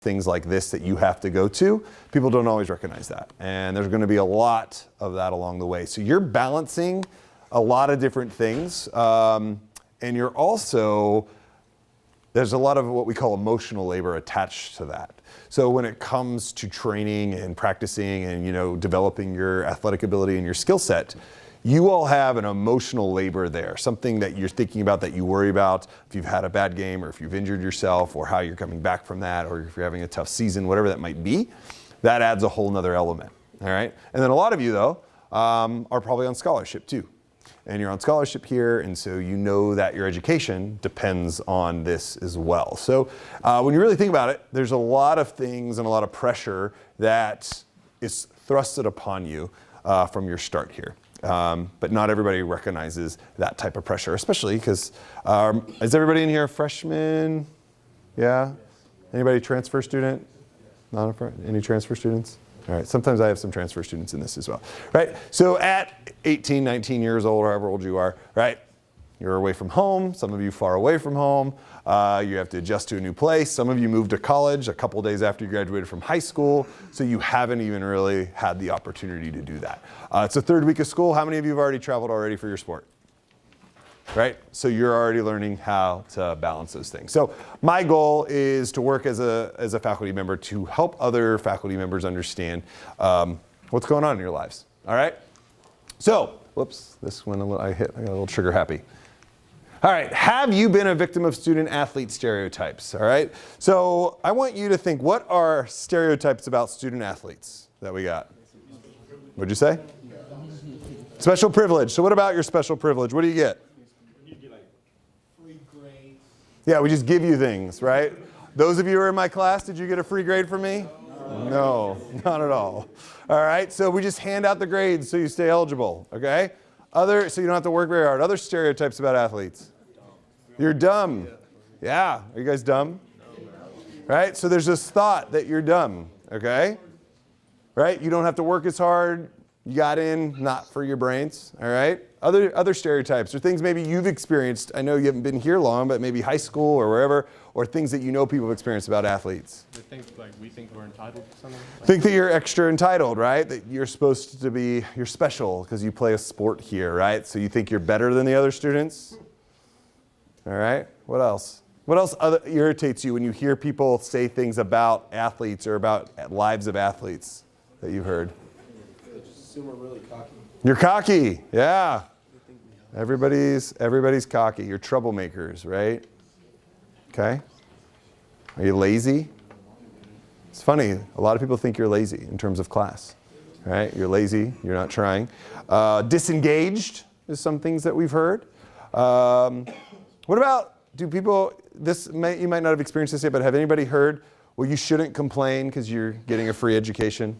things like this that you have to go to, people don't always recognize that. And there's going to be a lot of that along the way. So you're balancing a lot of different things. And you're also, there's a lot of what we call emotional labor attached to that. So when it comes to training and practicing and, you know, developing your athletic ability and your skill set, you all have an emotional labor there, something that you're thinking about, that you worry about if you've had a bad game or if you've injured yourself or how you're coming back from that or if you're having a tough season, whatever that might be. That adds a whole nother element, all right? And then a lot of you, though, are probably on scholarship, too. And you're on scholarship here, and so you know that your education depends on this as well. So when you really think about it, there's a lot of things and a lot of pressure that is thrusted upon you from your start here. But not everybody recognizes that type of pressure, especially because, is everybody in here a freshman? Yeah? Anybody transfer student? Any transfer students? All right, sometimes I have some transfer students in this as well, right? So at 18, 19 years old, or however old you are, right? You're away from home, some of you far away from home. You have to adjust to a new place. Some of you moved to college a couple days after you graduated from high school, so you haven't even really had the opportunity to do that. It's the third week of school. How many of you have already traveled already for your sport? Right? So you're already learning how to balance those things. So my goal is to work as a faculty member to help other faculty members understand what's going on in your lives. All right? So, whoops, this one I got a little trigger happy. All right, have you been a victim of student-athlete stereotypes? All right, so I want you to think, what are stereotypes about student-athletes that we got? What'd you say? Special privilege. So what about your special privilege? What do you get? You get like free grades. Yeah, we just give you things, right? Those of you who are in my class, did you get a free grade from me? No, not at all. All right, so we just hand out the grades so you stay eligible, okay? So you don't have to work very hard. Other stereotypes about athletes. You're dumb. Yeah, are you guys dumb? Right, so there's this thought that you're dumb, okay? Right, you don't have to work as hard. You got in, not for your brains, all right? Other stereotypes or things maybe you've experienced. I know you haven't been here long, but maybe high school or wherever, or things that you know people have experienced about athletes. We think we're entitled to something? Think that you're extra entitled, right? That you're supposed to be, you're special because you play a sport here, right? So you think you're better than the other students? All right, what else? What else irritates you when you hear people say things about athletes or about lives of athletes that you've heard? I just assume we're really cocky. You're cocky, yeah. Everybody's cocky. You're troublemakers, right? Okay. Are you lazy? It's funny. A lot of people think you're lazy in terms of class, right? You're lazy. You're not trying. Disengaged is some things that we've heard. What about, you might not have experienced this yet, but have anybody heard, well, you shouldn't complain because you're getting a free education?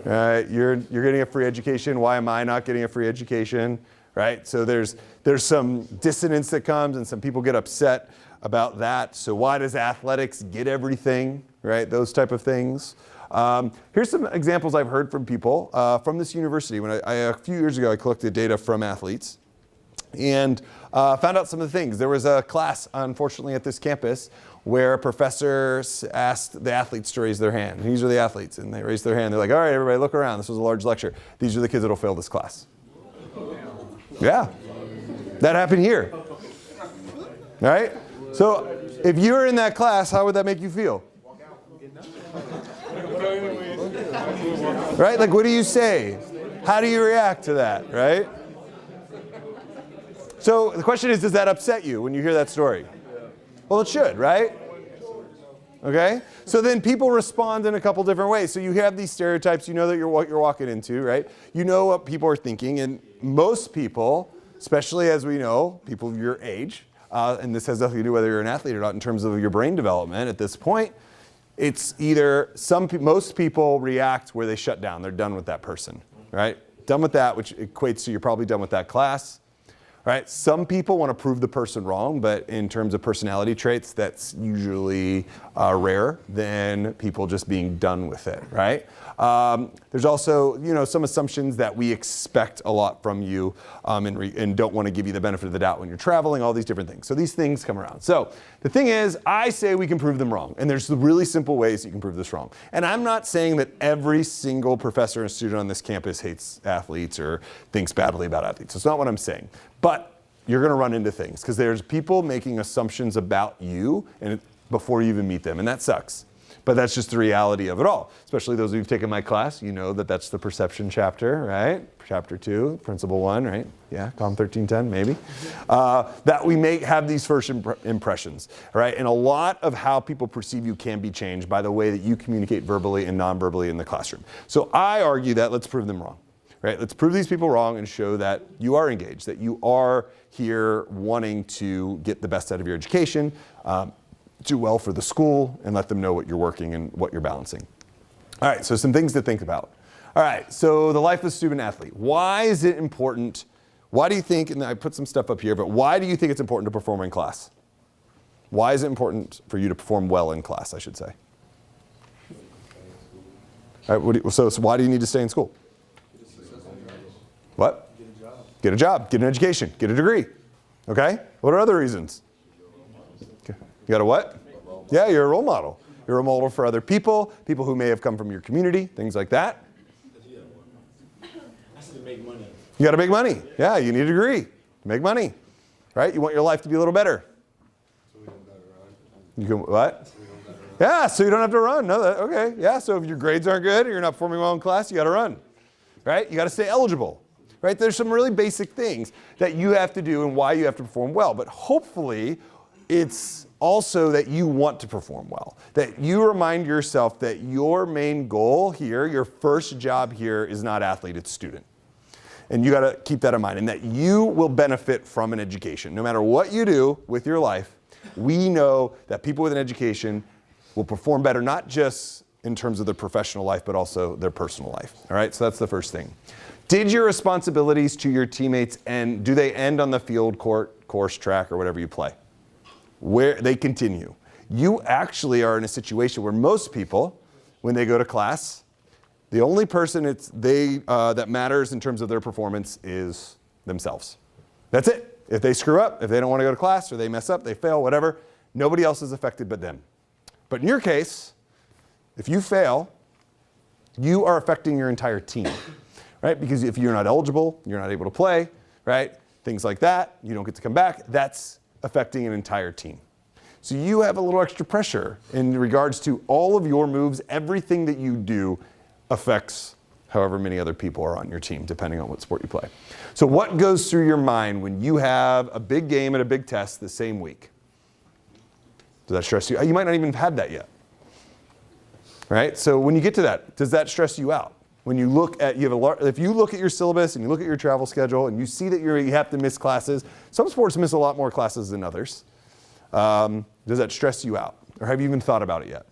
Right? You're getting a free education. Why am I not getting a free education? Right? So there's some dissonance that comes, and some people get upset about that. So why does athletics get everything? Right? Those type of things. Here's some examples I've heard from people from this university. When a few years ago, I collected data from athletes and found out some of the things. There was a class, unfortunately, at this campus where a professor asked the athletes to raise their hand. These are the athletes, and they raised their hand. They're like, all right, everybody, look around. This was a large lecture. These are the kids that will fail this class. Yeah, that happened here. All right? So if you were in that class, how would that make you feel? Right? Like, what do you say? How do you react to that, right? So the question is, does that upset you when you hear that story? Well, it should, right? Okay? So then people respond in a couple different ways. So you have these stereotypes. You know that what you're walking into, right? You know what people are thinking. And most people, especially as we know, people of your age, and this has nothing to do whether you're an athlete or not in terms of your brain development at this point, it's either most people react where they shut down. They're done with that person, right? Done with that, which equates to you're probably done with that class. right? Some people want to prove the person wrong, but in terms of personality traits, that's usually rarer than people just being done with it, right? There's also, some assumptions that we expect a lot from you and don't want to give you the benefit of the doubt when you're traveling, all these different things. So these things come around. So the thing is, I say we can prove them wrong. And there's really simple ways you can prove this wrong. And I'm not saying that every single professor and student on this campus hates athletes or thinks badly about athletes. That's not what I'm saying. But you're going to run into things because there's people making assumptions about you before you even meet them. And that sucks. But that's just the reality of it all. Especially those who've taken my class, you know that that's the perception chapter, right? Chapter 2, principle 1, right? Yeah, COM 1310, maybe. That we may have these first impressions, right? And a lot of how people perceive you can be changed by the way that you communicate verbally and non-verbally in the classroom. So I argue that let's prove them wrong, right? Let's prove these people wrong and show that you are engaged, that you are here wanting to get the best out of your education, do well for the school, and let them know what you're working and what you're balancing. All right, so some things to think about. All right, so the life of a student athlete. Why is it important? Why do you think, and I put some stuff up here, but why do you think it's important to perform in class? Why is it important for you to perform well in class, I should say? All right, so why do you need to stay in school? What? Get a job. Get a job, get an education, get a degree. Okay? What are other reasons? You got a what? Yeah, you're a role model. You're a model for other people who may have come from your community, things like that. I said to make money. You got to make money. Yeah, you need a degree to make money, right? You want your life to be a little better. So we don't gotta run. You can what? Yeah, so you don't have to run. No, okay. Yeah, so if your grades aren't good or you're not performing well in class, you got to run, right? You got to stay eligible, right? There's some really basic things that you have to do and why you have to perform well, but hopefully it's also that you want to perform well, that you remind yourself that your main goal here, your first job here is not athlete, it's student. And you got to keep that in mind, and that you will benefit from an education. No matter what you do with your life, we know that people with an education will perform better, not just in terms of their professional life, but also their personal life. All right, so that's the first thing. Did your responsibilities to your teammates end, do they end on the field, court, course, track, or whatever you play? Where they continue. You actually are in a situation where most people, when they go to class, the only person that matters in terms of their performance is themselves. That's it. If they screw up, if they don't want to go to class, or they mess up, they fail, whatever, nobody else is affected but them. But in your case, if you fail, you are affecting your entire team, right? Because if you're not eligible, you're not able to play, right? Things like that, you don't get to come back, that's affecting an entire team. So you have a little extra pressure in regards to all of your moves. Everything that you do affects however many other people are on your team, depending on what sport you play. So what goes through your mind when you have a big game and a big test the same week? Does that stress you? You might not even have had that yet. Right? So when you get to that, does that stress you out? When you look at, if you look at your syllabus and you look at your travel schedule and you see that you have to miss classes, some sports miss a lot more classes than others. Does that stress you out? Or have you even thought about it yet?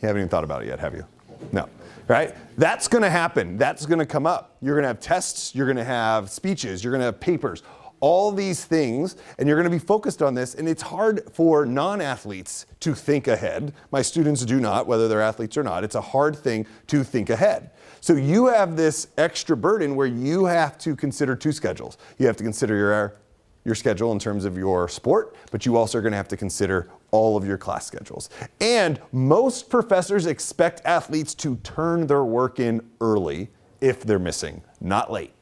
You haven't even thought about it yet, have you? No, right? That's going to happen. That's going to come up. You're going to have tests. You're going to have speeches. You're going to have papers. All these things, and you're going to be focused on this, and it's hard for non-athletes to think ahead. My students do not, whether they're athletes or not. It's a hard thing to think ahead. So you have this extra burden where you have to consider two schedules. You have to consider your schedule in terms of your sport, but you also are going to have to consider all of your class schedules. And most professors expect athletes to turn their work in early if they're missing, not late.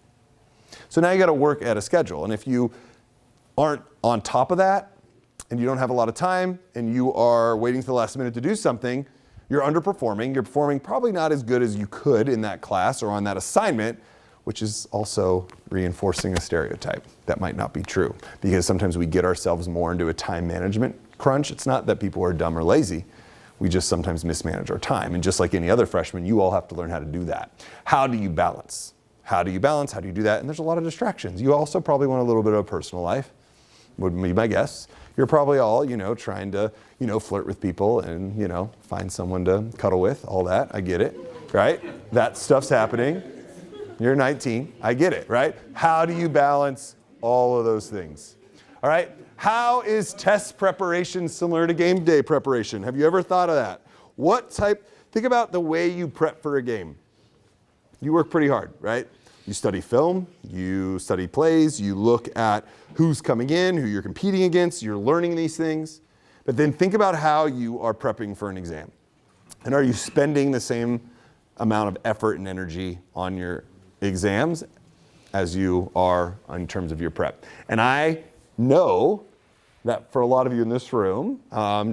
So now you got to work at a schedule. And if you aren't on top of that and you don't have a lot of time and you are waiting to the last minute to do something, you're underperforming. You're performing probably not as good as you could in that class or on that assignment, which is also reinforcing a stereotype. That might not be true because sometimes we get ourselves more into a time management crunch. It's not that people are dumb or lazy. We just sometimes mismanage our time. And just like any other freshman, you all have to learn how to do that. How do you balance? How do you balance? How do you do that? And there's a lot of distractions. You also probably want a little bit of a personal life, would be my guess. You're probably all, trying to, flirt with people and, find someone to cuddle with, all that. I get it, right? That stuff's happening. You're 19. I get it, right? How do you balance All of those things. All right? How is test preparation similar to game day preparation? Have you ever thought of that? Think about the way you prep for a game. You work pretty hard, right? You study film, you study plays, you look at who's coming in, who you're competing against, you're learning these things. But then think about how you are prepping for an exam. And are you spending the same amount of effort and energy on your exams as you are in terms of your prep? And I know that for a lot of you in this room,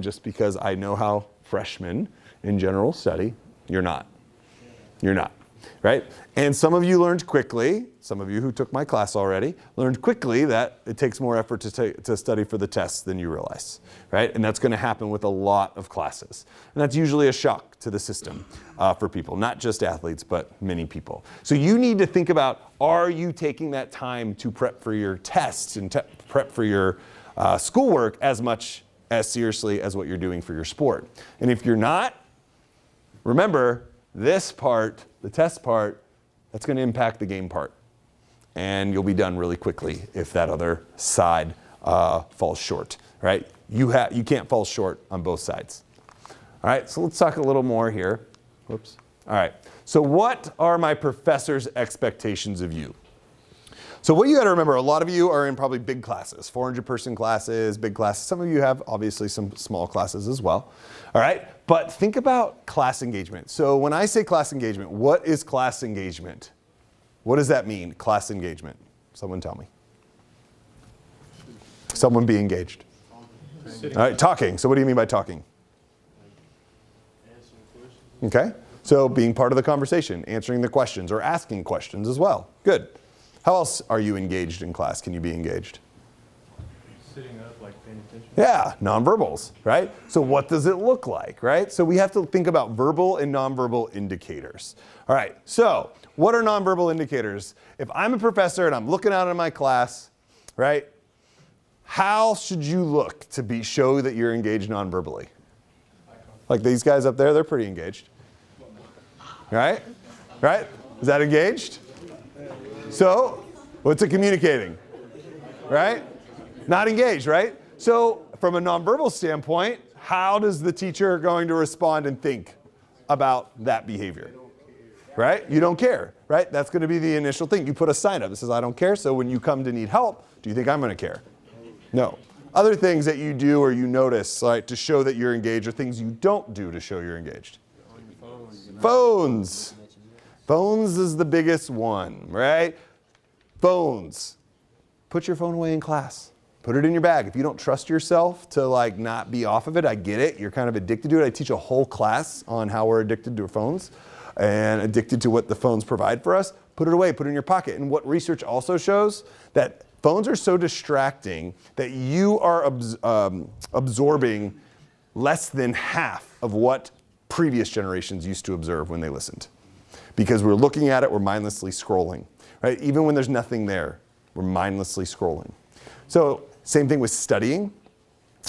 just because I know how freshmen in general study, you're not. You're not. Right? And some of you learned quickly, some of you who took my class already, learned quickly that it takes more effort to study for the tests than you realize. Right? And that's going to happen with a lot of classes. And that's usually a shock to the system for people, not just athletes, but many people. So you need to think about, are you taking that time to prep for your tests and prep for your schoolwork as much as seriously as what you're doing for your sport? And if you're not, remember, this part, the test part, that's going to impact the game part. And you'll be done really quickly if that other side falls short, right? You can't fall short on both sides. All right, so let's talk a little more here. Whoops. All right, so what are my professor's expectations of you? So what you got to remember, a lot of you are in probably big classes, 400-person classes, big classes. Some of you have obviously some small classes as well. All right, but think about class engagement. So when I say class engagement, what is class engagement? What does that mean, class engagement? Someone tell me. Someone be engaged. All right, talking. So what do you mean by talking? Okay, so being part of the conversation, answering the questions or asking questions as well. Good. How else are you engaged in class? Can you be engaged? Sitting up, like paying attention. Yeah, nonverbals, right? So what does it look like, right? So we have to think about verbal and nonverbal indicators. All right, so what are nonverbal indicators? If I'm a professor and I'm looking out in my class, right, how should you look to show that you're engaged nonverbally? Like these guys up there, they're pretty engaged. Right? Right? Is that engaged? So, what's it communicating? Right? Not engaged, right? So, from a nonverbal standpoint, how does the teacher going to respond and think about that behavior? Right? You don't care, right? That's going to be the initial thing. You put a sign up that says, I don't care. So when you come to need help, do you think I'm going to care? No. Other things that you do or you notice, like to show that you're engaged, or things you don't do to show you're engaged. Phones. Phones is the biggest one, right? Phones. Put your phone away in class. Put it in your bag. If you don't trust yourself to like not be off of it, I get it. You're kind of addicted to it. I teach a whole class on how we're addicted to phones and addicted to what the phones provide for us. Put it away, put it in your pocket. And what research also shows, that phones are so distracting that you are absorbing less than half of what previous generations used to observe when they listened. Because we're looking at it, we're mindlessly scrolling, right? Even when there's nothing there, we're mindlessly scrolling. So same thing with studying.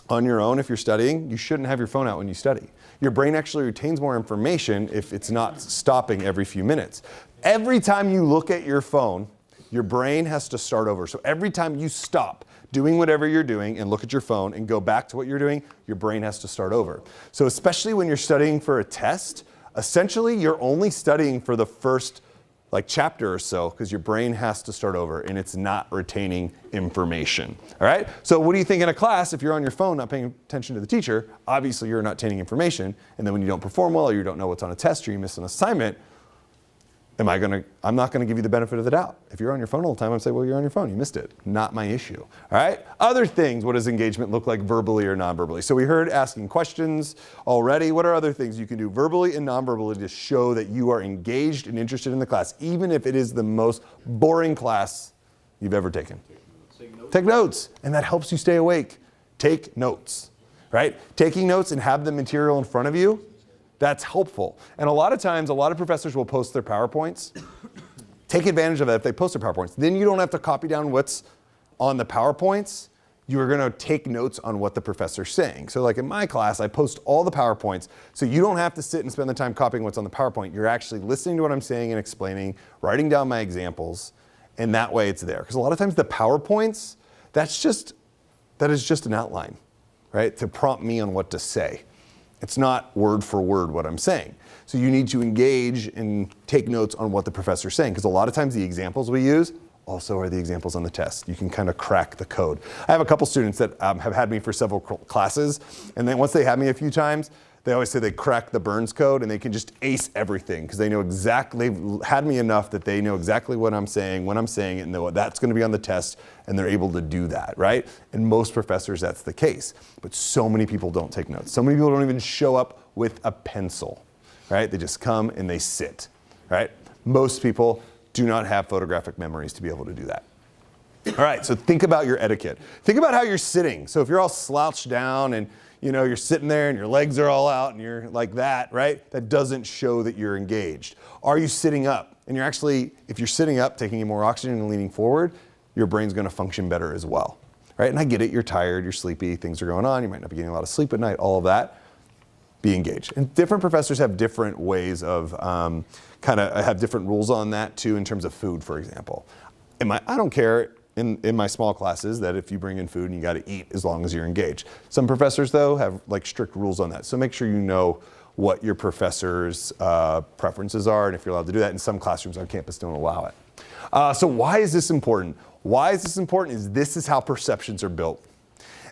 On your own, if you're studying, you shouldn't have your phone out when you study. Your brain actually retains more information if it's not stopping every few minutes. Every time you look at your phone, your brain has to start over. So every time you stop doing whatever you're doing and look at your phone and go back to what you're doing, your brain has to start over. So especially when you're studying for a test, essentially you're only studying for the first chapter or so because your brain has to start over and it's not retaining information. All right? So what do you think in a class if you're on your phone not paying attention to the teacher? Obviously you're not retaining information, and then when you don't perform well or you don't know what's on a test or you miss an assignment, I'm not going to give you the benefit of the doubt. If you're on your phone all the time, I'm saying, well, you're on your phone. You missed it. Not my issue. All right? Other things, what does engagement look like verbally or non-verbally? So we heard asking questions already. What are other things you can do verbally and non-verbally to show that you are engaged and interested in the class, even if it is the most boring class you've ever taken? Take notes. And that helps you stay awake. Take notes. Right? Taking notes and have the material in front of you, that's helpful. And a lot of times, a lot of professors will post their PowerPoints. Take advantage of that if they post their PowerPoints. Then you don't have to copy down what's on the PowerPoints. You are going to take notes on what the professor's saying. So like in my class, I post all the PowerPoints, so you don't have to sit and spend the time copying what's on the PowerPoint. You're actually listening to what I'm saying and explaining, writing down my examples, and that way it's there. Because a lot of times the PowerPoints, that is just an outline, right? To prompt me on what to say. It's not word for word what I'm saying. So you need to engage and take notes on what the professor's saying, because a lot of times the examples we use also are the examples on the test. You can kind of crack the code. I have a couple students that have had me for several classes, and then once they have me a few times, they always say they crack the Burns code and they can just ace everything because they know exactly, they've had me enough that they know exactly what I'm saying, when I'm saying it, and know that's going to be on the test, and they're able to do that, right? And most professors, that's the case. But so many people don't take notes. So many people don't even show up with a pencil, right? They just come and they sit, right? Most people do not have photographic memories to be able to do that. All right, so think about your etiquette. Think about how you're sitting. So if you're all slouched down and you're sitting there and your legs are all out and you're like that, right? That doesn't show that you're engaged. Are you sitting up? And you're actually, if you're sitting up, taking in more oxygen and leaning forward, your brain's gonna function better as well, right? And I get it, you're tired, you're sleepy, things are going on, you might not be getting a lot of sleep at night, all of that. Be engaged. And different professors have different ways of have different rules on that too, in terms of food, for example. I don't care in my small classes that if you bring in food and you got to eat as long as you're engaged. Some professors though have like strict rules on that. So make sure you know what your professor's preferences are and if you're allowed to do that. In some classrooms on campus don't allow it. So why is this important? Why is this important? This is how perceptions are built.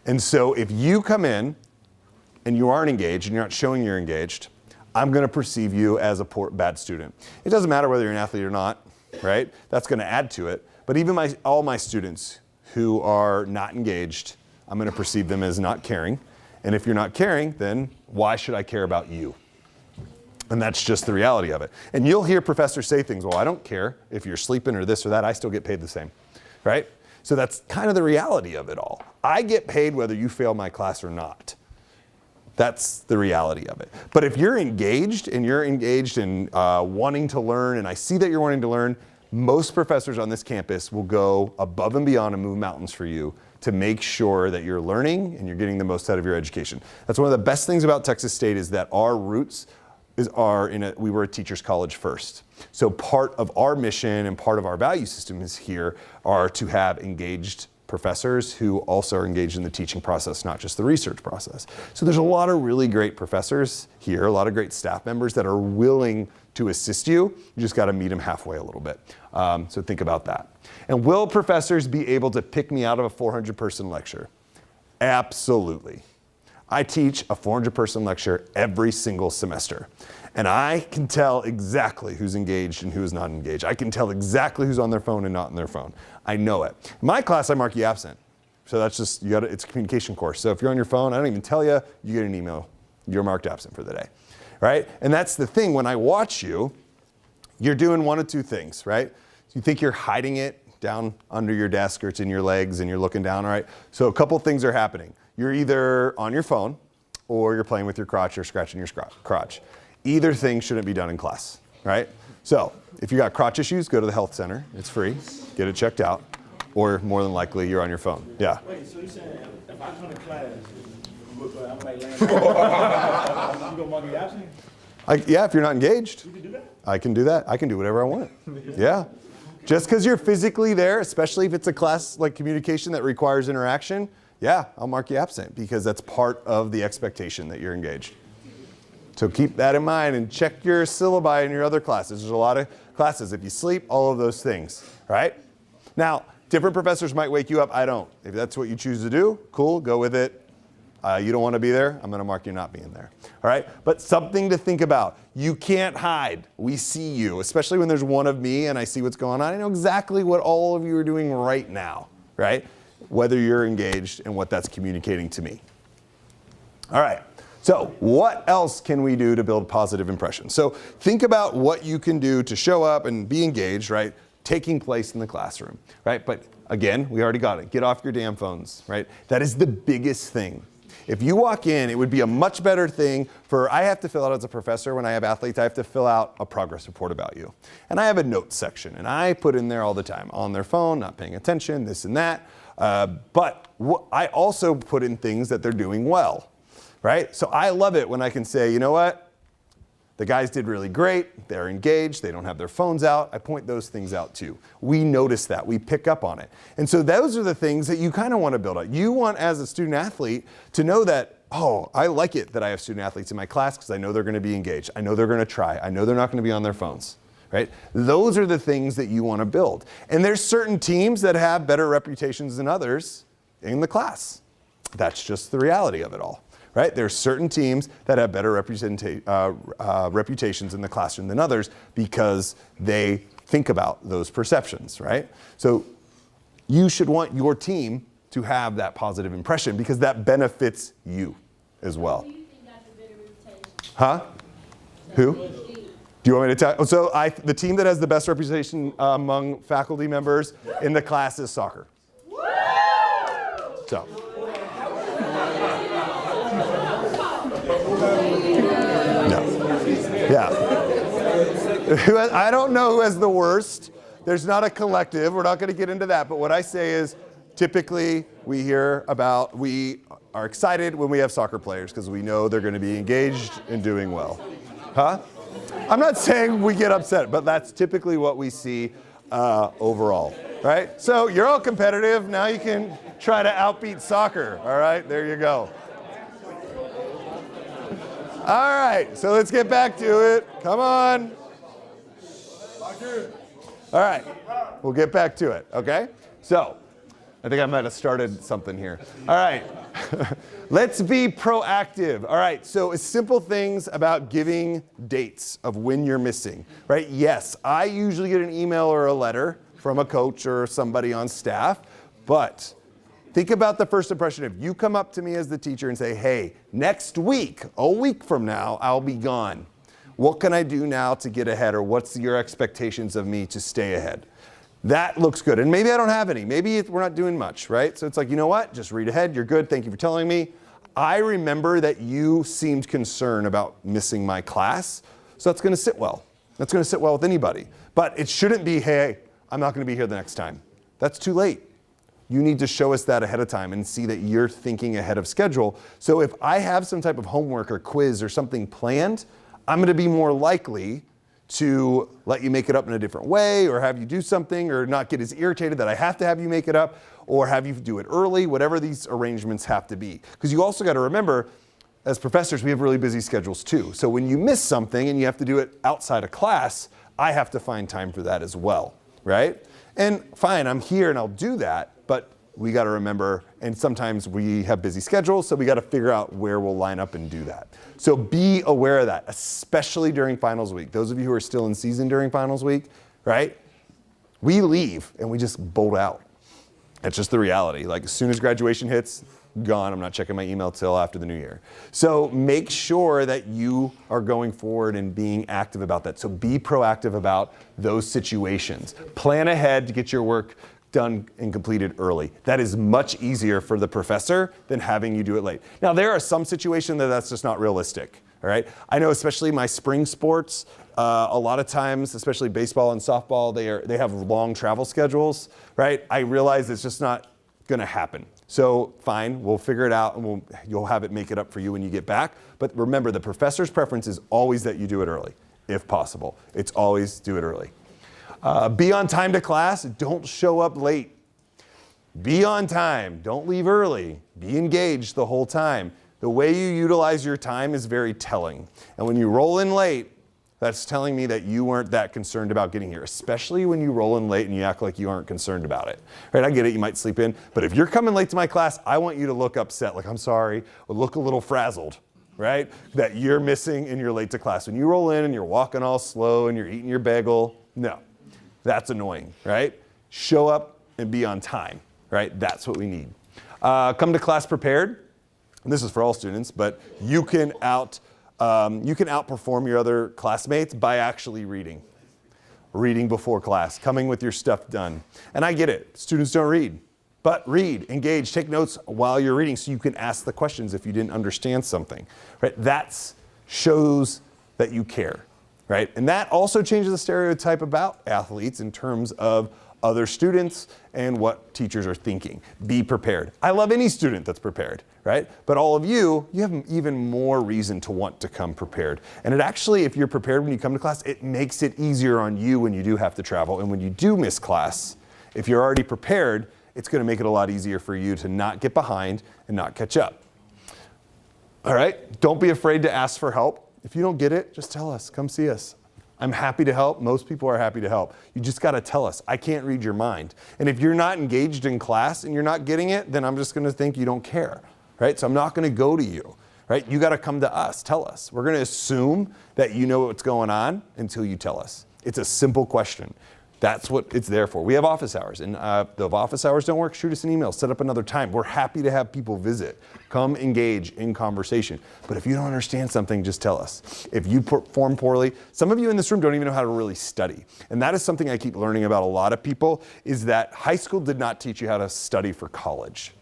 And so if you come in and you aren't engaged and you're not showing you're engaged, I'm going to perceive you as a bad student. It doesn't matter whether you're an athlete or not, right? That's going to add to it. But even all my students who are not engaged, I'm going to perceive them as not caring. And if you're not caring, then why should I care about you? And that's just the reality of it. And you'll hear professors say things, well, I don't care if you're sleeping or this or that, I still get paid the same, right? So that's kind of the reality of it all. I get paid whether you fail my class or not. That's the reality of it. But if you're engaged and you're engaged in wanting to learn, and I see that you're wanting to learn, most professors on this campus will go above and beyond and move mountains for you to make sure that you're learning and you're getting the most out of your education. That's one of the best things about Texas State is that our roots we were a teacher's college first. So part of our mission and part of our value system is here are to have engaged professors who also are engaged in the teaching process, not just the research process. So there's a lot of really great professors here, a lot of great staff members that are willing to assist you. You just got to meet them halfway a little bit. So think about that. And will professors be able to pick me out of a 400-person lecture? Absolutely. I teach a 400-person lecture every single semester. And I can tell exactly who's engaged and who is not engaged. I can tell exactly who's on their phone and not on their phone. I know it. In my class, I mark you absent. So that's just, it's a communication course. So if you're on your phone, I don't even tell you, you get an email. You're marked absent for the day, right? And that's the thing, when I watch you, you're doing one of two things, right? You think you're hiding it down under your desk or it's in your legs and you're looking down, all right? So a couple things are happening. You're either on your phone or you're playing with your crotch or scratching your crotch. Either thing shouldn't be done in class, right? So if you got crotch issues, go to the health center. It's free. Get it checked out. Or more than likely, you're on your phone. Yeah. Wait, so you're saying if I come to class, I'm like laying down, you gonna mark me absent? Yeah, if you're not engaged. You can do that? I can do that. I can do whatever I want. Yeah. Just because you're physically there, especially if it's a class like communication that requires interaction, yeah, I'll mark you absent because that's part of the expectation that you're engaged. So keep that in mind and check your syllabi in your other classes. There's a lot of classes. If you sleep, all of those things, right? Now, different professors might wake you up. I don't. If that's what you choose to do, cool, go with it. You don't want to be there, I'm going to mark you not being there. All right? But something to think about. You can't hide. We see you, especially when there's one of me and I see what's going on. I know exactly what all of you are doing right now, right? Whether you're engaged and what that's communicating to me. All right. So what else can we do to build positive impressions? So think about what you can do to show up and be engaged, right? Taking place in the classroom, right? But again, we already got it. Get off your damn phones, right? That is the biggest thing. If you walk in, it would be a much better thing I have to fill out as a professor when I have athletes, I have to fill out a progress report about you. And I have a notes section and I put in there all the time, on their phone, not paying attention, this and that. But I also put in things that they're doing well, right? So I love it when I can say, you know what? The guys did really great. They're engaged. They don't have their phones out. I point those things out too. We notice that. We pick up on it. And so those are the things that you kind of want to build up. You want, as a student athlete, to know that, oh, I like it that I have student athletes in my class because I know they're going to be engaged. I know they're going to try. I know they're not going to be on their phones. Right? Those are the things that you want to build. And there's certain teams that have better reputations than others in the class. That's just the reality of it all. Right? There's certain teams that have better reputations in the classroom than others because they think about those perceptions, right? So you should want your team to have that positive impression because that benefits you as well. Who do you think got the better reputation? Huh? Who? Do you want me to tell? So the team that has the best reputation among faculty members in the class is soccer. So. Yeah. I don't know who has the worst. There's not a collective. We're not going to get into that. But what I say is typically we are excited when we have soccer players because we know they're going to be engaged and doing well. Huh? I'm not saying we get upset, but that's typically what we see overall. Right? So you're all competitive. Now you can try to outbeat soccer. All right? There you go. All right, so let's get back to it. Come on. All right, we'll get back to it, okay? So, I think I might have started something here. All right, let's be proactive. All right, so simple things about giving dates of when you're missing, right? Yes, I usually get an email or a letter from a coach or somebody on staff, but think about the first impression. If you come up to me as the teacher and say, hey, next week, a week from now, I'll be gone. What can I do now to get ahead, or what's your expectations of me to stay ahead? That looks good. And maybe I don't have any. Maybe we're not doing much, right? So it's like, you know what? Just read ahead. You're good. Thank you for telling me. I remember that you seemed concerned about missing my class. So that's going to sit well. That's going to sit well with anybody. But it shouldn't be, hey, I'm not going to be here the next time. That's too late. You need to show us that ahead of time and see that you're thinking ahead of schedule. So if I have some type of homework or quiz or something planned, I'm going to be more likely to let you make it up in a different way, or have you do something, or not get as irritated that I have to have you make it up, or have you do it early, whatever these arrangements have to be. Because you also got to remember, as professors, we have really busy schedules too. So when you miss something and you have to do it outside of class, I have to find time for that as well, right? And fine, I'm here and I'll do that, but we got to remember, and sometimes we have busy schedules, so we got to figure out where we'll line up and do that. So be aware of that, especially during finals week. Those of you who are still in season during finals week, right? We leave and we just bolt out. That's just the reality. Like as soon as graduation hits, gone. I'm not checking my email till after the new year. So make sure that you are going forward and being active about that. So be proactive about those situations. Plan ahead to get your work done and completed early. That is much easier for the professor than having you do it late. Now, there are some situations that's just not realistic, all right? I know especially my spring sports, a lot of times, especially baseball and softball, they have long travel schedules, right? I realize it's just not gonna happen. So fine, we'll figure it out and you'll have it make it up for you when you get back. But remember, the professor's preference is always that you do it early, if possible. It's always do it early. Be on time to class. Don't show up late. Be on time. Don't leave early. Be engaged the whole time. The way you utilize your time is very telling. And when you roll in late, that's telling me that you weren't that concerned about getting here, especially when you roll in late and you act like you aren't concerned about it. Right? I get it. You might sleep in. But if you're coming late to my class, I want you to look upset, like I'm sorry, or look a little frazzled, right? That you're missing and you're late to class. When you roll in and you're walking all slow and you're eating your bagel, no. That's annoying, right? Show up and be on time, right? That's what we need. Come to class prepared. And this is for all students, but you can outperform your other classmates by actually reading. Reading before class, coming with your stuff done. And I get it, students don't read, but read, engage, take notes while you're reading so you can ask the questions if you didn't understand something, right? That shows that you care. Right? And that also changes the stereotype about athletes in terms of other students and what teachers are thinking. Be prepared. I love any student that's prepared, right? But all of you have even more reason to want to come prepared. And it actually, if you're prepared when you come to class, it makes it easier on you when you do have to travel. And when you do miss class, if you're already prepared, it's going to make it a lot easier for you to not get behind and not catch up. All right? Don't be afraid to ask for help. If you don't get it, just tell us. Come see us. I'm happy to help. Most people are happy to help. You just got to tell us. I can't read your mind. And if you're not engaged in class and you're not getting it, then I'm just going to think you don't care, right? So I'm not going to go to you, right? You got to come to us. Tell us. We're going to assume that you know what's going on until you tell us. It's a simple question. That's what it's there for. We have office hours, and if office hours don't work, shoot us an email, set up another time. We're happy to have people visit. Come engage in conversation. But if you don't understand something, just tell us. If you perform poorly, some of you in this room don't even know how to really study. And that is something I keep learning about a lot of people, is that high school did not teach you how to study for college.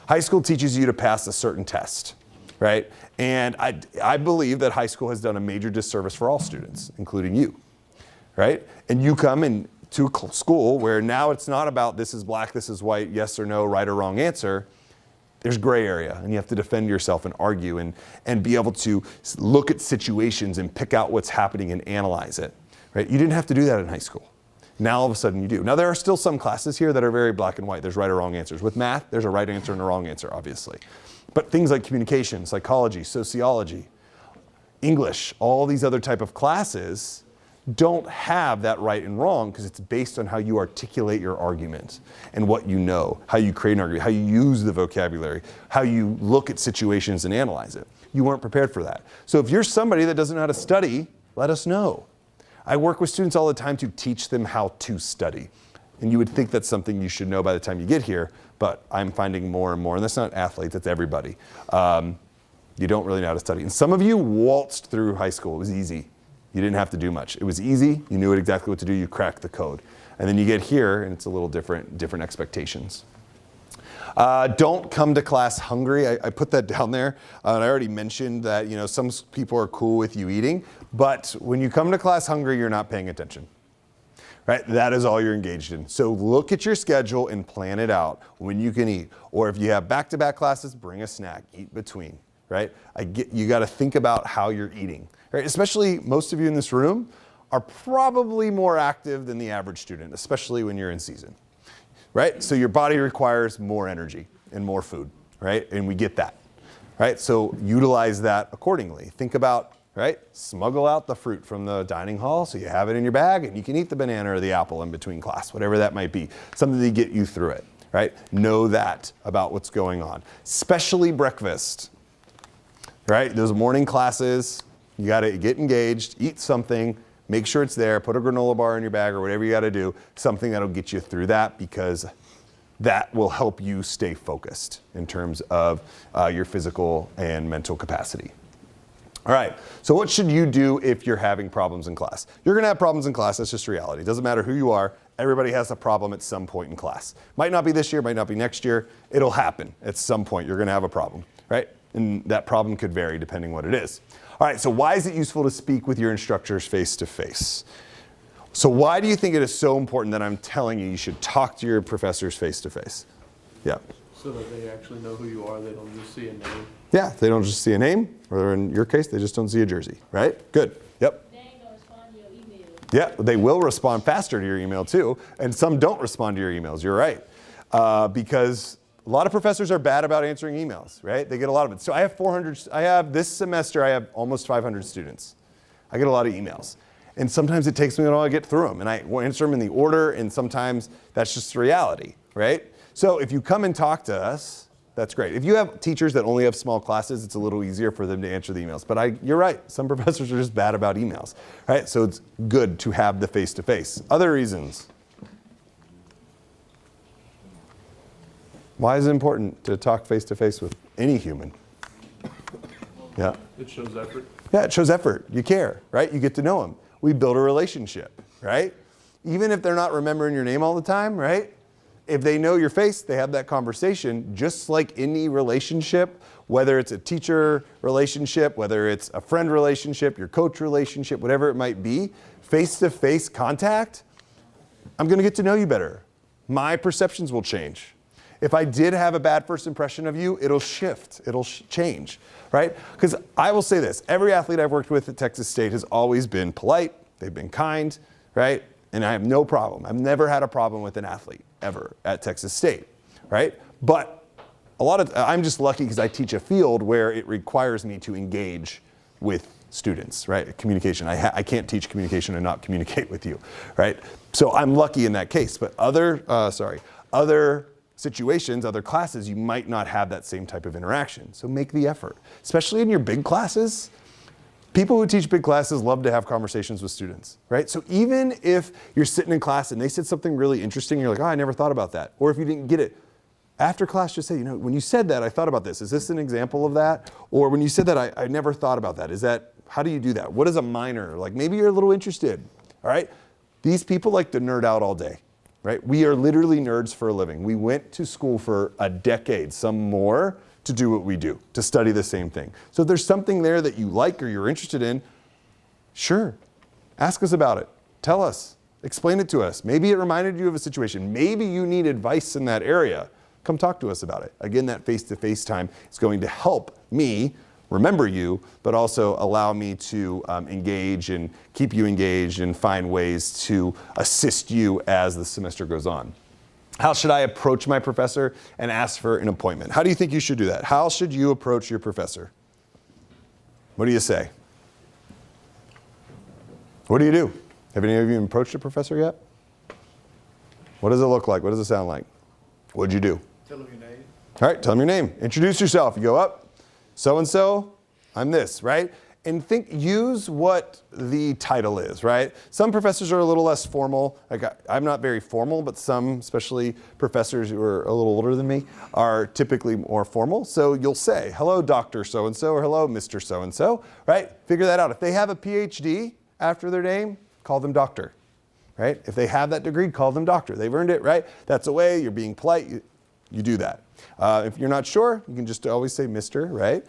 High school teaches you to pass a certain test, right? And I believe that high school has done a major disservice for all students, including you, right? And you come in to school where now it's not about this is black, this is white, yes or no, right or wrong answer. There's gray area, and you have to defend yourself and argue and be able to look at situations and pick out what's happening and analyze it, right? You didn't have to do that in high school. Now all of a sudden you do. Now there are still some classes here that are very black and white. There's right or wrong answers. With math, there's a right answer and a wrong answer, obviously. But things like communication, psychology, sociology, English, all these other type of classes don't have that right and wrong because it's based on how you articulate your argument and what you know, how you create an argument, how you use the vocabulary, how you look at situations and analyze it. You weren't prepared for that. So if you're somebody that doesn't know how to study, let us know. I work with students all the time to teach them how to study. And you would think that's something you should know by the time you get here, but I'm finding more and more, and that's not athletes, that's everybody. You don't really know how to study. And some of you waltzed through high school. It was easy. You didn't have to do much. It was easy. You knew exactly what to do. You cracked the code. And then you get here, and it's a little different expectations. Don't come to class hungry. I put that down there. And I already mentioned that some people are cool with you eating. But when you come to class hungry, you're not paying attention. Right? That is all you're engaged in. So look at your schedule and plan it out when you can eat. Or if you have back-to-back classes, bring a snack. Eat between. Right? You got to think about how you're eating. Right? Especially most of you in this room are probably more active than the average student, especially when you're in season. Right? So your body requires more energy and more food, right? And we get that. Right? So utilize that accordingly. Think about, right? Smuggle out the fruit from the dining hall so you have it in your bag and you can eat the banana or the apple in between class, whatever that might be. Something to get you through it, right? Know that about what's going on. Especially breakfast, right? Those morning classes, you got to get engaged, eat something, make sure it's there, put a granola bar in your bag or whatever you got to do, something that'll get you through that because that will help you stay focused in terms of your physical and mental capacity. All right, so what should you do if you're having problems in class? You're going to have problems in class. That's just reality. It doesn't matter who you are. Everybody has a problem at some point in class. Might not be this year, might not be next year. It'll happen at some point. You're going to have a problem, right? And that problem could vary depending what it is. All right, so why is it useful to speak with your instructors face-to-face? So why do you think it is so important that I'm telling you should talk to your professors face-to-face? Yeah. So that they actually know who you are, they don't just see a name. Yeah, they don't just see a name, or in your case, they just don't see a jersey, right? Good, yep. They ain't gonna respond to your email. Yeah, they will respond faster to your email too, and some don't respond to your emails, you're right. Because a lot of professors are bad about answering emails, right? They get a lot of it. So this semester, I have almost 500 students. I get a lot of emails. And sometimes it takes me a while to get through them. And I answer them in the order, and sometimes that's just the reality, right? So if you come and talk to us, that's great. If you have teachers that only have small classes, it's a little easier for them to answer the emails. But you're right, some professors are just bad about emails, right? So it's good to have the face-to-face. Other reasons. Why is it important to talk face-to-face with any human? Yeah. It shows effort. Yeah, it shows effort. You care, right? You get to know them. We build a relationship, right? Even if they're not remembering your name all the time, right? If they know your face, they have that conversation, just like any relationship, whether it's a teacher relationship, whether it's a friend relationship, your coach relationship, whatever it might be, face-to-face contact, I'm going to get to know you better. my perceptions will change. If I did have a bad first impression of you, it'll shift, it'll change, right? Because I will say this, every athlete I've worked with at Texas State has always been polite, they've been kind, right? And I have no problem. I've never had a problem with an athlete, ever, at Texas State, right? But I'm just lucky because I teach a field where it requires me to engage with students, right? Communication. I can't teach communication and not communicate with you, right? So I'm lucky in that case. But other situations, other classes, you might not have that same type of interaction. So make the effort, especially in your big classes. People who teach big classes love to have conversations with students, right? So even if you're sitting in class and they said something really interesting, you're like, oh, I never thought about that. Or if you didn't get it, after class, just say, when you said that, I thought about this. Is this an example of that? Or when you said that, I never thought about that. How do you do that? What is a minor? Like maybe you're a little interested, all right? These people like to nerd out all day, right? We are literally nerds for a living. We went to school for a decade, some more, to do what we do, to study the same thing. So if there's something there that you like or you're interested in, sure, ask us about it. Tell us, explain it to us. Maybe it reminded you of a situation. Maybe you need advice in that area. Come talk to us about it. Again, that face-to-face time is going to help me remember you, but also allow me to engage and keep you engaged and find ways to assist you as the semester goes on. How should I approach my professor and ask for an appointment? How do you think you should do that? How should you approach your professor? What do you say? What do you do? Have any of you approached a professor yet? What does it look like? What does it sound like? What'd you do? Tell them your name. All right, tell them your name. Introduce yourself. You go up, so-and-so, I'm this, right? And use what the title is, right? Some professors are a little less formal. Like I'm not very formal, but some, especially professors who are a little older than me, are typically more formal. So you'll say, hello, Dr. So-and-so, or hello, Mr. So-and-so, right? Figure that out. If they have a PhD after their name, call them doctor, right? If they have that degree, call them doctor. They've earned it, right? That's a way, you're being polite, you do that. If you're not sure, you can just always say Mr., right?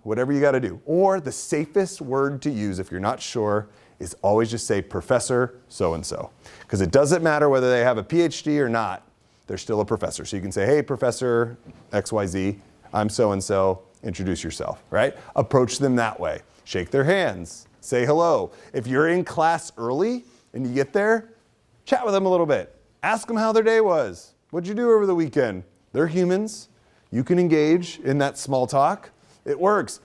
Whatever you got to do. Or the safest word to use if you're not sure is always just say Professor so-and-so. Because it doesn't matter whether they have a PhD or not, they're still a professor. So you can say, hey, Professor XYZ, I'm so-and-so, introduce yourself, right? Approach them that way. Shake their hands, say hello. If you're in class early and you get there, chat with them a little bit. Ask them how their day was. What'd you do over the weekend? They're humans. You can engage in that small talk. It works.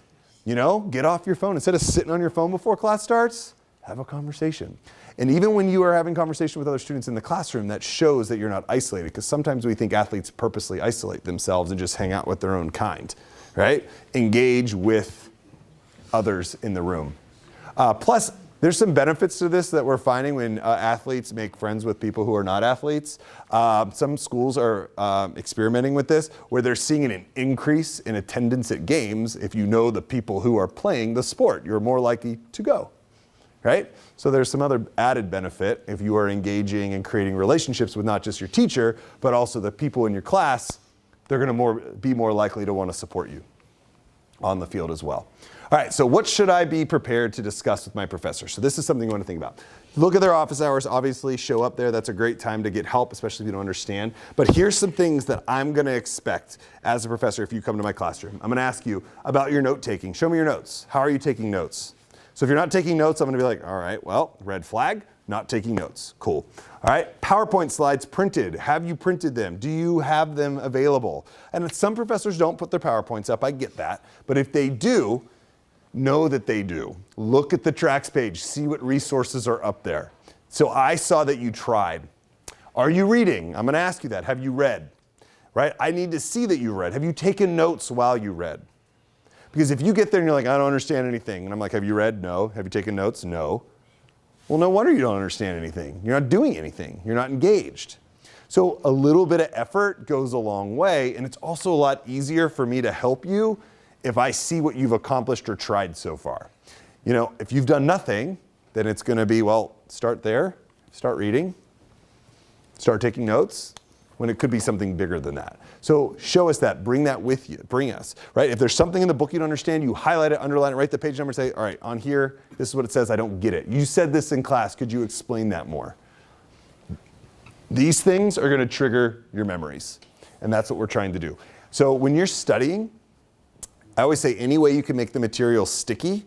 Get off your phone. Instead of sitting on your phone before class starts, have a conversation. And even when you are having conversation with other students in the classroom, that shows that you're not isolated, because sometimes we think athletes purposely isolate themselves and just hang out with their own kind, right? Engage with others in the room. Plus, there's some benefits to this that we're finding when athletes make friends with people who are not athletes. Some schools are experimenting with this, where they're seeing an increase in attendance at games. If you know the people who are playing the sport, you're more likely to go, right? So there's some other added benefit if you are engaging and creating relationships with not just your teacher, but also the people in your class. They're going to be more likely to want to support you on the field as well. All right, so what should I be prepared to discuss with my professor? So this is something you want to think about. Look at their office hours, obviously, show up there. That's a great time to get help, especially if you don't understand. But here's some things that I'm going to expect as a professor if you come to my classroom. I'm going to ask you about your note taking. Show me your notes. How are you taking notes? So if you're not taking notes, I'm going to be like, all right, well, red flag, not taking notes. Cool. All right, PowerPoint slides printed. Have you printed them? Do you have them available? And some professors don't put their PowerPoints up. I get that. But if they do, know that they do. Look at the tracks page. See what resources are up there. So I saw that you tried. Are you reading? I'm going to ask you that. Have you read? Right? I need to see that you read. Have you taken notes while you read? Because if you get there and you're like, I don't understand anything, and I'm like, have you read? No. Have you taken notes? No. Well, no wonder you don't understand anything. You're not doing anything. You're not engaged. So a little bit of effort goes a long way, and it's also a lot easier for me to help you if I see what you've accomplished or tried so far. If you've done nothing, then it's going to be, well, start there, start reading, start taking notes, when it could be something bigger than that. So show us that, bring that with you, bring us, right? If there's something in the book you don't understand, you highlight it, underline it, write the page number, say, all right, on here, this is what it says, I don't get it. You said this in class, could you explain that more? These things are going to trigger your memories. And that's what we're trying to do. So when you're studying, I always say any way you can make the material sticky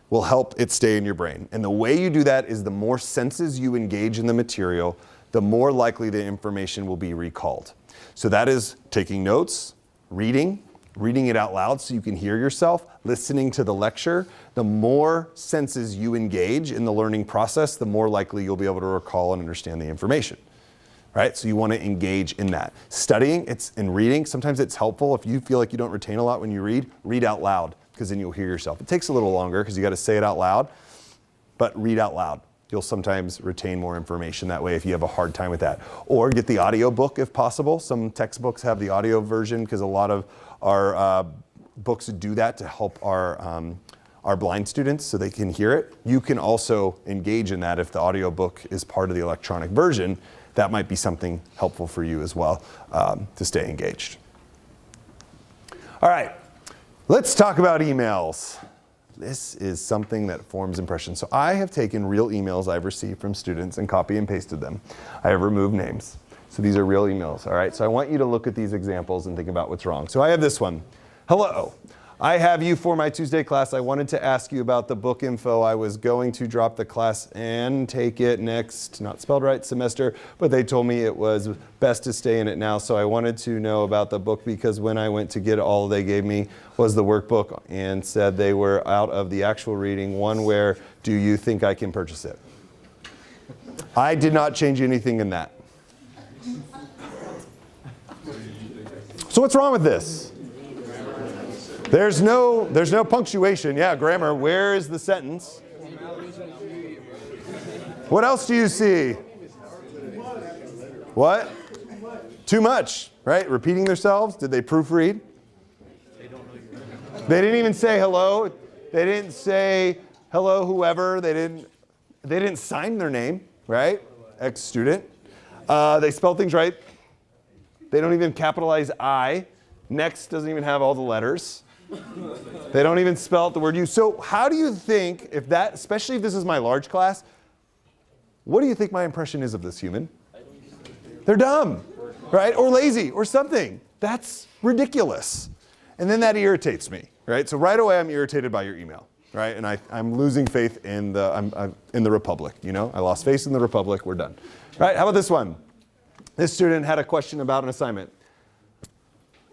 will help it stay in your brain. And the way you do that is the more senses you engage in the material, the more likely the information will be recalled. So that is taking notes, reading it out loud so you can hear yourself, listening to the lecture. The more senses you engage in the learning process, the more likely you'll be able to recall and understand the information. Right? So you want to engage in that. Studying and reading, sometimes it's helpful if you feel like you don't retain a lot when you read out loud, because then you'll hear yourself. It takes a little longer because you got to say it out loud, but read out loud. You'll sometimes retain more information that way if you have a hard time with that. Or get the audio book if possible. Some textbooks have the audio version because a lot of our books do that to help our blind students so they can hear it. You can also engage in that if the audio book is part of the electronic version. That might be something helpful for you as well to stay engaged. All right, let's talk about emails. This is something that forms impressions. So I have taken real emails I've received from students and copy and pasted them. I have removed names. So these are real emails, all right? So I want you to look at these examples and think about what's wrong. So I have this one. Hello. I have you for my Tuesday class. I wanted to ask you about the book info. I was going to drop the class and take it next, not spelled right, semester, but they told me it was best to stay in it now. So I wanted to know about the book because when I went to get it, all they gave me was the workbook and said they were out of the actual reading. One where, do you think I can purchase it? I did not change anything in that. So what's wrong with this? There's no punctuation. Yeah, grammar. Where is the sentence? What else do you see? What? Too much, right? Repeating themselves. Did they proofread? They didn't even say hello. They didn't say hello, whoever. They didn't sign their name, right? Ex-student. They spell things right. They don't even capitalize I. Next doesn't even have all the letters. They don't even spell out the word you. So how do you think, if that, especially if this is my large class, what do you think my impression is of this human? They're dumb, right? Or lazy or something. That's ridiculous. And then that irritates me, right? So right away I'm irritated by your email, right? And I'm losing faith in the Republic, you know? I lost faith in the Republic, we're done. Right, how about this one? This student had a question about an assignment.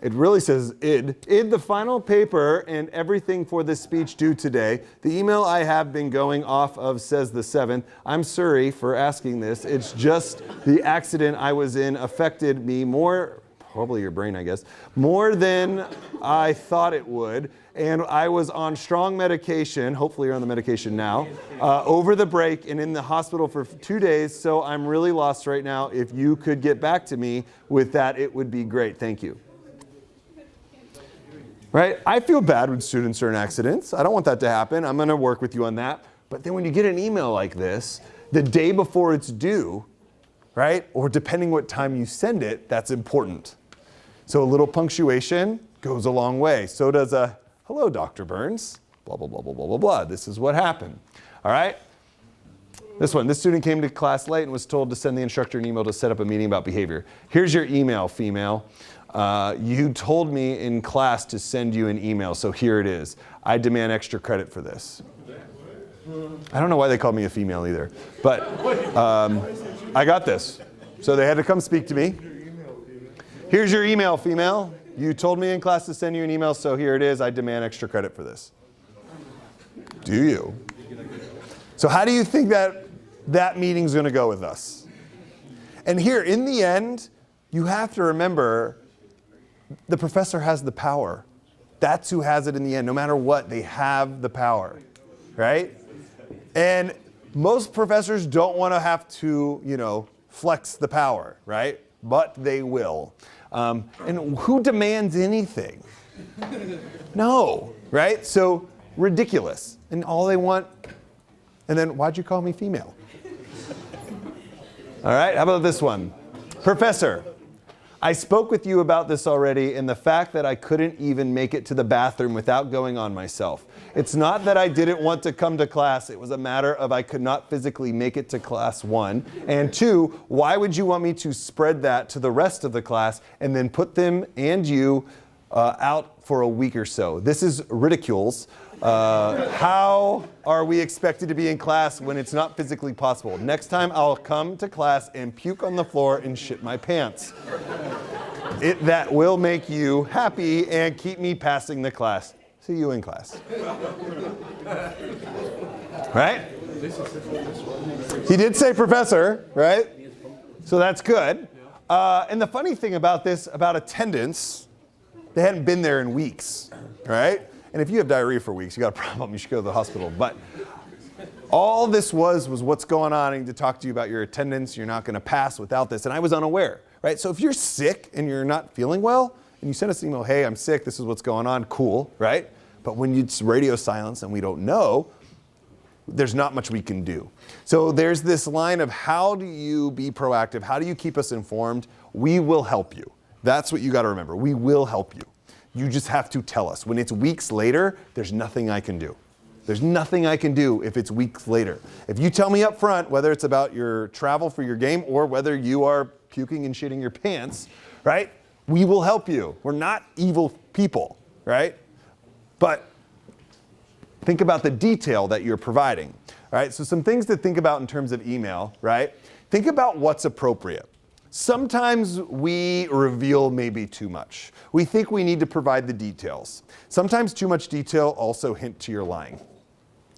It really says id the final paper and everything for this speech due today. The email I have been going off of says the 7th. I'm sorry for asking this. It's just the accident I was in affected me more, probably your brain, I guess, more than I thought it would. And I was on strong medication, hopefully you're on the medication now, over the break and in the hospital for 2 days. So I'm really lost right now. If you could get back to me with that, it would be great. Thank you. Right? I feel bad when students are in accidents. I don't want that to happen. I'm going to work with you on that. But then when you get an email like this, the day before it's due, right? Or depending what time you send it, that's important. So a little punctuation goes a long way. So does a, hello, Dr. Burns, blah, blah, blah, blah, blah, blah, blah. This is what happened. All right? This one, this student came to class late and was told to send the instructor an email to set up a meeting about behavior. Here's your email, female. You told me in class to send you an email, so here it is. I demand extra credit for this. I don't know why they called me a female either, but I got this. So they had to come speak to me. Here's your email, female. You told me in class to send you an email, so here it is. I demand extra credit for this. Do you? So how do you think that meeting's going to go with us? And here, in the end, you have to remember the professor has the power. That's who has it in the end. No matter what, they have the power, right? And most professors don't want to have to, flex the power, right? But they will. And who demands anything? No, right? So ridiculous. And all they want, and then why'd you call me female? All right, how about this one? Professor, I spoke with you about this already and the fact that I couldn't even make it to the bathroom without going on myself. It's not that I didn't want to come to class. It was a matter of I could not physically make it to class 1. And 2, why would you want me to spread that to the rest of the class and then put them and you out for a week or so? This is ridiculous. How are we expected to be in class when it's not physically possible? Next time I'll come to class and puke on the floor and shit my pants. That will make you happy and keep me passing the class. See you in class. Right? He did say professor, right? So that's good. And the funny thing about this, about attendance, they hadn't been there in weeks, right? And if you have diarrhea for weeks, you got a problem, you should go to the hospital. But all this was what's going on. I need to talk to you about your attendance. You're not going to pass without this. And I was unaware, right? So if you're sick and you're not feeling well, and you send us an email, hey, I'm sick, this is what's going on, cool, right? But when it's radio silence and we don't know, there's not much we can do. So there's this line of how do you be proactive? How do you keep us informed? We will help you. That's what you got to remember. We will help you. You just have to tell us. When it's weeks later, there's nothing I can do. There's nothing I can do if it's weeks later. If you tell me up front, whether it's about your travel for your game or whether you are puking and shitting your pants, right? We will help you. We're not evil people, right? But think about the detail that you're providing, right? So some things to think about in terms of email, right? Think about what's appropriate. Sometimes we reveal maybe too much. We think we need to provide the details. Sometimes too much detail also hint to your lying,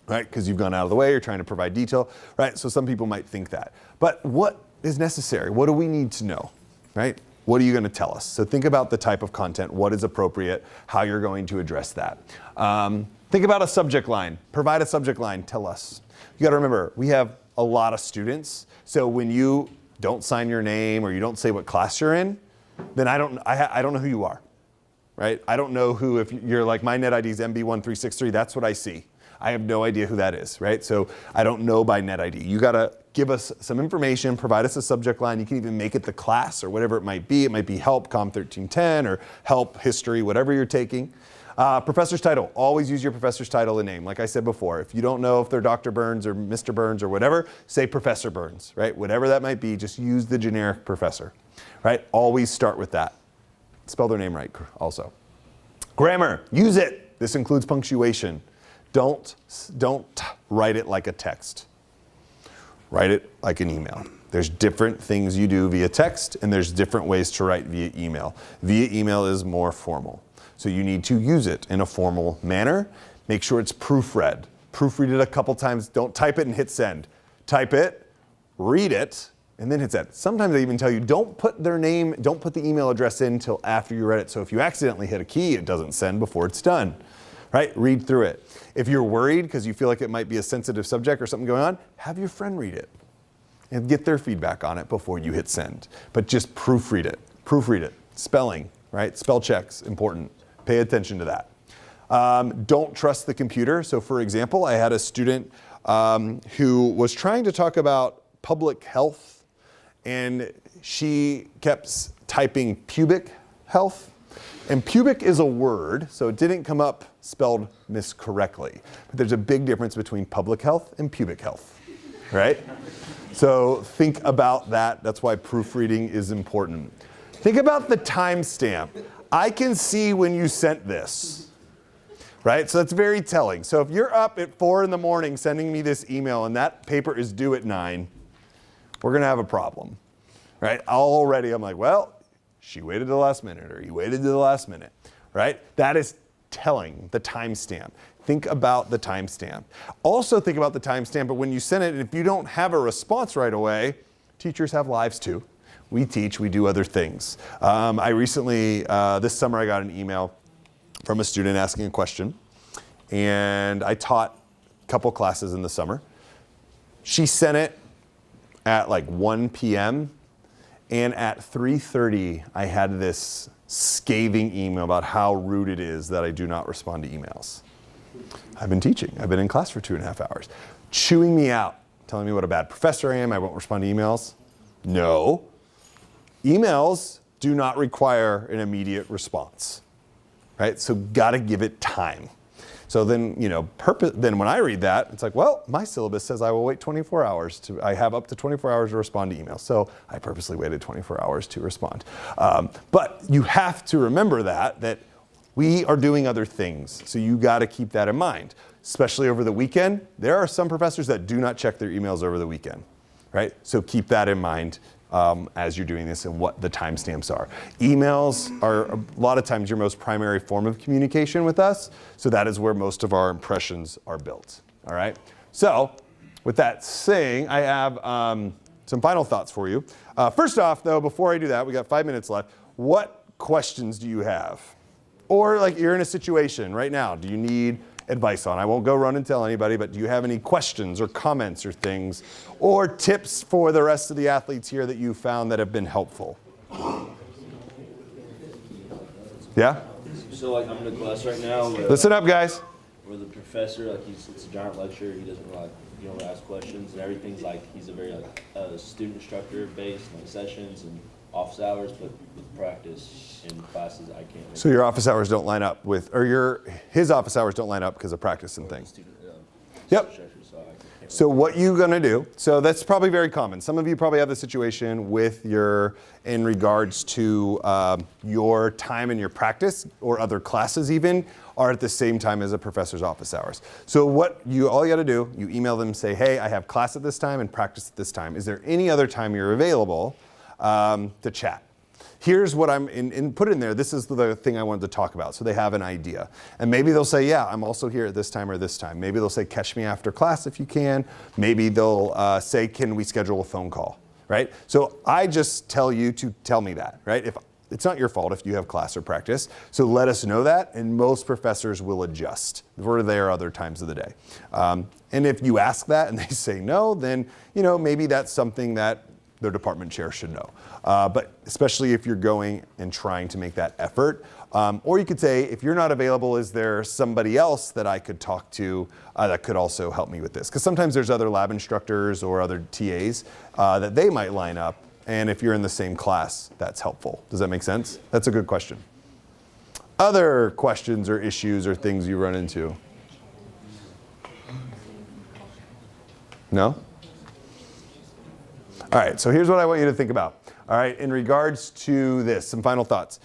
right? Because you've gone out of the way, you're trying to provide detail, right? So some people might think that. But what is necessary? What do we need to know, right? What are you going to tell us? So think about the type of content, what is appropriate, how you're going to address that. Think about a subject line. Provide a subject line. Tell us. You got to remember, we have a lot of students. So when you don't sign your name or you don't say what class you're in, then I don't know who you are, right? I don't know who, if you're like, my net ID is MB1363, that's what I see. I have no idea who that is, right? So I don't know by net ID. You got to give us some information, provide us a subject line. You can even make it the class or whatever it might be. It might be help COM 1310 or help history, whatever you're taking. Professor's title, always use your professor's title and name. Like I said before, if you don't know if they're Dr. Burns or Mr. Burns or whatever, say Professor Burns, right? Whatever that might be, just use the generic professor, right? Always start with that. Spell their name right also. Grammar, use it. This includes punctuation. Don't write it like a text. Write it like an email. There's different things you do via text, and there's different ways to write via email. Via email is more formal. So you need to use it in a formal manner. Make sure it's proofread. Proofread it a couple times. Don't type it and hit send. Type it, read it, and then hit send. Sometimes they even tell you, don't put their name, don't put the email address in until after you read it. So if you accidentally hit a key, it doesn't send before it's done. Right? Read through it. If you're worried because you feel like it might be a sensitive subject or something going on, have your friend read it and get their feedback on it before you hit send. But just proofread it. Proofread it. Spelling, right? Spell checks, important. Pay attention to that. Don't trust the computer. So for example, I had a student who was trying to talk about public health, and she kept typing pubic health. And pubic is a word, so it didn't come up spelled miscorrectly. But there's a big difference between public health and pubic health, right? So think about that. That's why proofreading is important. Think about the timestamp. I can see when you sent this, right? So that's very telling. So if you're up at 4 in the morning sending me this email and that paper is due at 9, we're going to have a problem, right? Already I'm like, well, she waited to the last minute, or he waited to the last minute, right? That is telling, the timestamp. Think about the timestamp. Also think about the timestamp, but when you send it, and if you don't have a response right away, teachers have lives too. We teach, we do other things. I recently, this summer, I got an email from a student asking a question, and I taught a couple classes in the summer. She sent it at like 1 p.m., and at 3:30, I had this scathing email about how rude it is that I do not respond to emails. I've been teaching. I've been in class for 2.5 hours. Chewing me out, telling me what a bad professor I am. I won't respond to emails. No. Emails do not require an immediate response, right? So got to give it time. So then, then when I read that, it's like, well, my syllabus says I will wait 24 hours I have up to 24 hours to respond to emails. So I purposely waited 24 hours to respond. But you have to remember that we are doing other things. So you got to keep that in mind, especially over the weekend. There are some professors that do not check their emails over the weekend, right? So keep that in mind as you're doing this and what the timestamps are. Emails are a lot of times your most primary form of communication with us, so that is where most of our impressions are built, all right? So with that saying, I have some final thoughts for you. First off, though, before I do that, we got 5 minutes left. What questions do you have? Or like you're in a situation right now, do you need advice on? I won't go run and tell anybody, but do you have any questions or comments or things or tips for the rest of the athletes here that you found that have been helpful? Yeah? So like I'm in a class right now where, Listen up, guys. where the professor, like it's a giant lecture, he doesn't really ask questions and everything's like, he's a very student instructor based on sessions and office hours, but with practice in classes I can't make. So your office hours don't line up with, or his office hours don't line up because of practice and things. Student Yep. structure, so I can't. So what you gonna do, so that's probably very common. Some of you probably have the situation in regards to your time in your practice or other classes even are at the same time as a professor's office hours. So all you gotta do, you email them, say, hey, I have class at this time and practice at this time. Is there any other time you're available to chat? Here's what put in there. This is the thing I wanted to talk about. So they have an idea. And maybe they'll say, yeah, I'm also here at this time or this time. Maybe they'll say, catch me after class if you can. Maybe they'll say, can we schedule a phone call, right? So I just tell you to tell me that, right? It's not your fault if you have class or practice. So let us know that, and most professors will adjust. We're there other times of the day. And if you ask that and they say no, then maybe that's something that their department chair should know. But especially if you're going and trying to make that effort. Or you could say, if you're not available, is there somebody else that I could talk to that could also help me with this? Because sometimes there's other lab instructors or other TAs that they might line up. And if you're in the same class, that's helpful. Does that make sense? That's a good question. Other questions or issues or things you run into? No? All right, so here's what I want you to think about. All right, in regards to this, some final thoughts.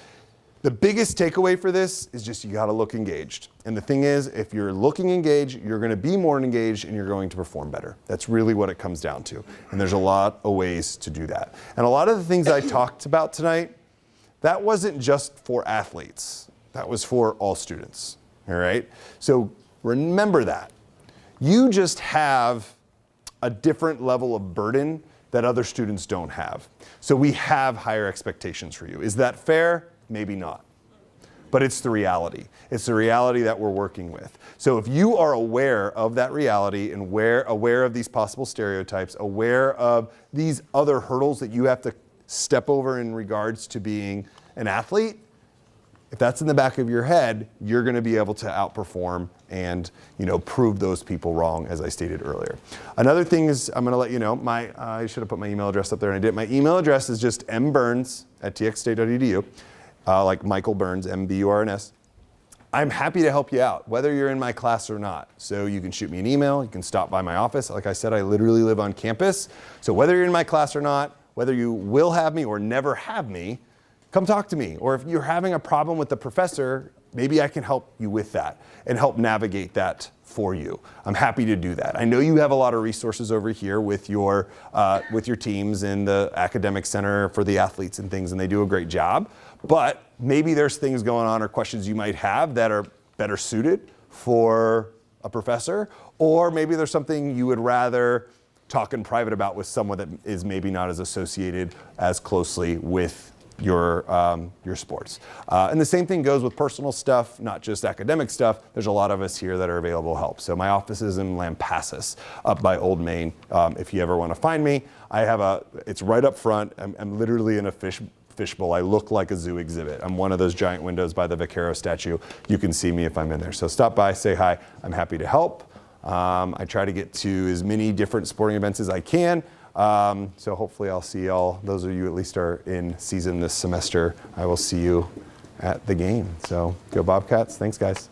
The biggest takeaway for this is just you gotta look engaged. And the thing is, if you're looking engaged, you're gonna be more engaged and you're going to perform better. That's really what it comes down to. And there's a lot of ways to do that. And a lot of the things I talked about tonight, that wasn't just for athletes. That was for all students, all right? So remember that. You just have a different level of burden that other students don't have. So we have higher expectations for you. Is that fair? Maybe not. But it's the reality. It's the reality that we're working with. So if you are aware of that reality and aware of these possible stereotypes, aware of these other hurdles that you have to step over in regards to being an athlete, if that's in the back of your head, you're going to be able to outperform and prove those people wrong, as I stated earlier. Another thing is, I'm going to let you know, I should have put my email address up there and I didn't. My email address is just mburns@txstate.edu, like Michael Burns, M-B-U-R-N-S. I'm happy to help you out, whether you're in my class or not. So you can shoot me an email, you can stop by my office. Like I said, I literally live on campus. So whether you're in my class or not, whether you will have me or never have me, come talk to me. Or if you're having a problem with the professor, maybe I can help you with that and help navigate that for you. I'm happy to do that. I know you have a lot of resources over here with your teams in the academic center for the athletes and things, and they do a great job. But maybe there's things going on or questions you might have that are better suited for a professor, or maybe there's something you would rather talk in private about with someone that is maybe not as associated as closely with your sports. And the same thing goes with personal stuff, not just academic stuff. There's a lot of us here that are available to help. So my office is in Lampasas, up by Old Main. If you ever want to find me, it's right up front. I'm literally in a fishbowl. I look like a zoo exhibit. I'm one of those giant windows by the Vaquero statue. You can see me if I'm in there. So stop by, say hi. I'm happy to help. I try to get to as many different sporting events as I can. So hopefully I'll see y'all, those of you at least are in season this semester, I will see you at the game. So go Bobcats. Thanks, guys.